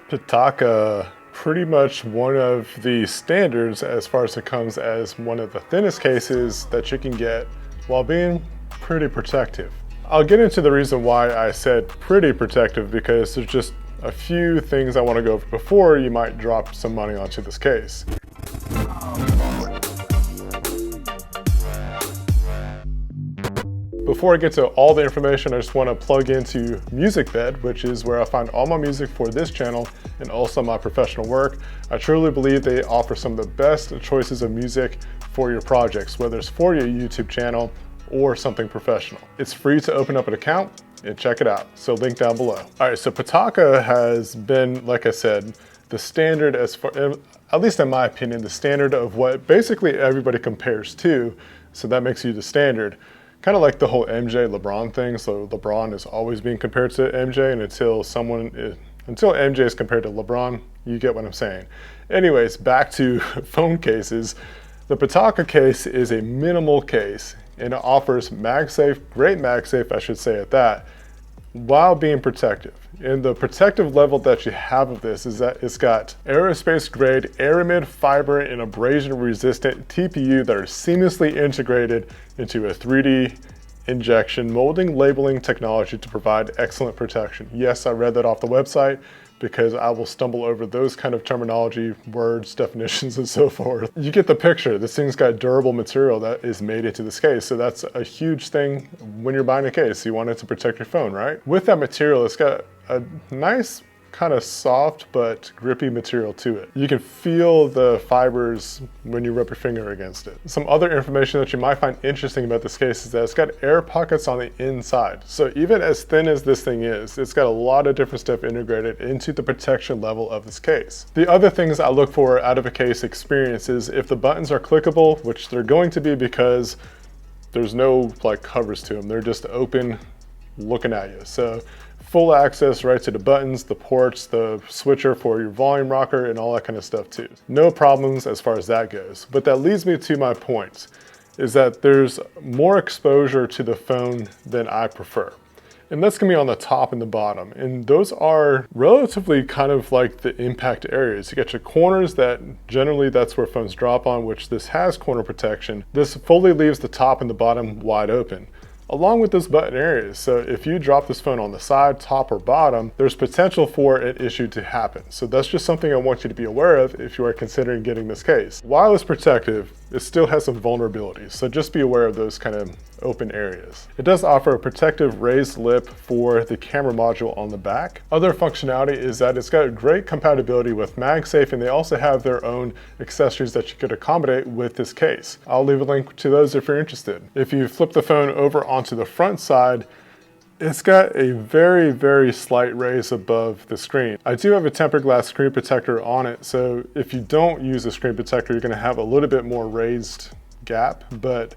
PITAKA, pretty much one of the standards as far as it comes as one of the thinnest cases that you can get while being pretty protective. I'll get into the reason why I said pretty protective because there's just a few things I want to go over before you might drop some money onto this case. Before I get to all the information, I just want to plug into Musicbed, which is where I find all my music for this channel and also my professional work. I truly believe they offer some of the best choices of music for your projects, whether it's for your YouTube channel or something professional. It's free to open up an account and check it out. So link down below. All right, so PITAKA has been, like I said, the standard as far, at least in my opinion, the standard of what basically everybody compares to. So that makes you the standard. Kind of like the whole MJ LeBron thing. So LeBron is always being compared to MJ, and until MJ is compared to LeBron, you get what I'm saying. Anyways, back to phone cases. The PITAKA case is a minimal case, and it offers MagSafe, great MagSafe, I should say at that, while being protective. And the protective level that you have of this is that it's got aerospace grade aramid fiber and abrasion resistant TPU that are seamlessly integrated into a 3D injection molding labeling technology to provide excellent protection. Yes, I read that off the website because I will stumble over those kind of terminology, words, definitions, and so forth. You get the picture. This thing's got durable material that is made into this case. So that's a huge thing when you're buying a case. You want it to protect your phone, right? With that material, it's got a nice kind of soft but grippy material to it. You can feel the fibers when you rub your finger against it. Some other information that you might find interesting about this case is that it's got air pockets on the inside. So even as thin as this thing is, it's got a lot of different stuff integrated into the protection level of this case. The other things I look for out of a case experience is if the buttons are clickable, which they're going to be because there's no like covers to them. They're just open looking at you. So full access right to the buttons, the ports, the switcher for your volume rocker, and all that kind of stuff too. No problems as far as that goes. But that leads me to my point, is that there's more exposure to the phone than I prefer. And that's gonna be on the top and the bottom. And those are relatively kind of like the impact areas. You got your corners that generally that's where phones drop on, which this has corner protection. This fully leaves the top and the bottom wide open, along with those button areas. So if you drop this phone on the side, top, or bottom, there's potential for an issue to happen. So that's just something I want you to be aware of if you are considering getting this case. While it's protective, it still has some vulnerabilities. So just be aware of those kind of open areas. It does offer a protective raised lip for the camera module on the back. Other functionality is that it's got great compatibility with MagSafe, and they also have their own accessories that you could accommodate with this case. I'll leave a link to those if you're interested. If you flip the phone over onto the front side, it's got a very, very slight raise above the screen. I do have a tempered glass screen protector on it, so if you don't use a screen protector, you're gonna have a little bit more raised gap, but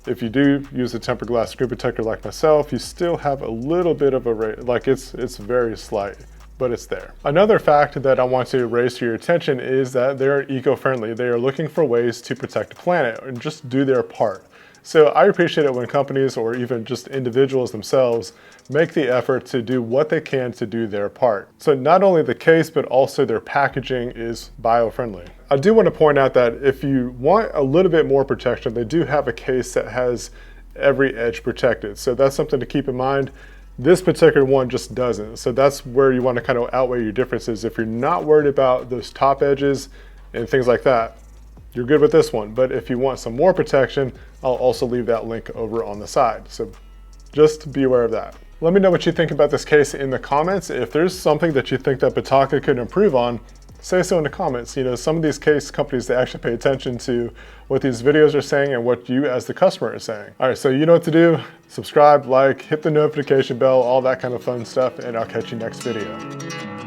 if you do use a tempered glass screen protector like myself, you still have a little bit of a raise, like it's very slight, but it's there. Another fact that I want to raise to your attention is that they're eco-friendly. They are looking for ways to protect the planet and just do their part. So I appreciate it when companies or even just individuals themselves make the effort to do what they can to do their part. So not only the case, but also their packaging is bio-friendly. I do want to point out that if you want a little bit more protection, they do have a case that has every edge protected. So that's something to keep in mind. This particular one just doesn't. So that's where you want to kind of outweigh your differences. If you're not worried about those top edges and things like that, you're good with this one. But if you want some more protection, I'll also leave that link over on the side. So just be aware of that. Let me know what you think about this case in the comments. If there's something that you think that PITAKA could improve on, say so in the comments. You know, some of these case companies, they actually pay attention to what these videos are saying and what you as the customer are saying. All right, so you know what to do. Subscribe, like, hit the notification bell, all that kind of fun stuff, and I'll catch you next video.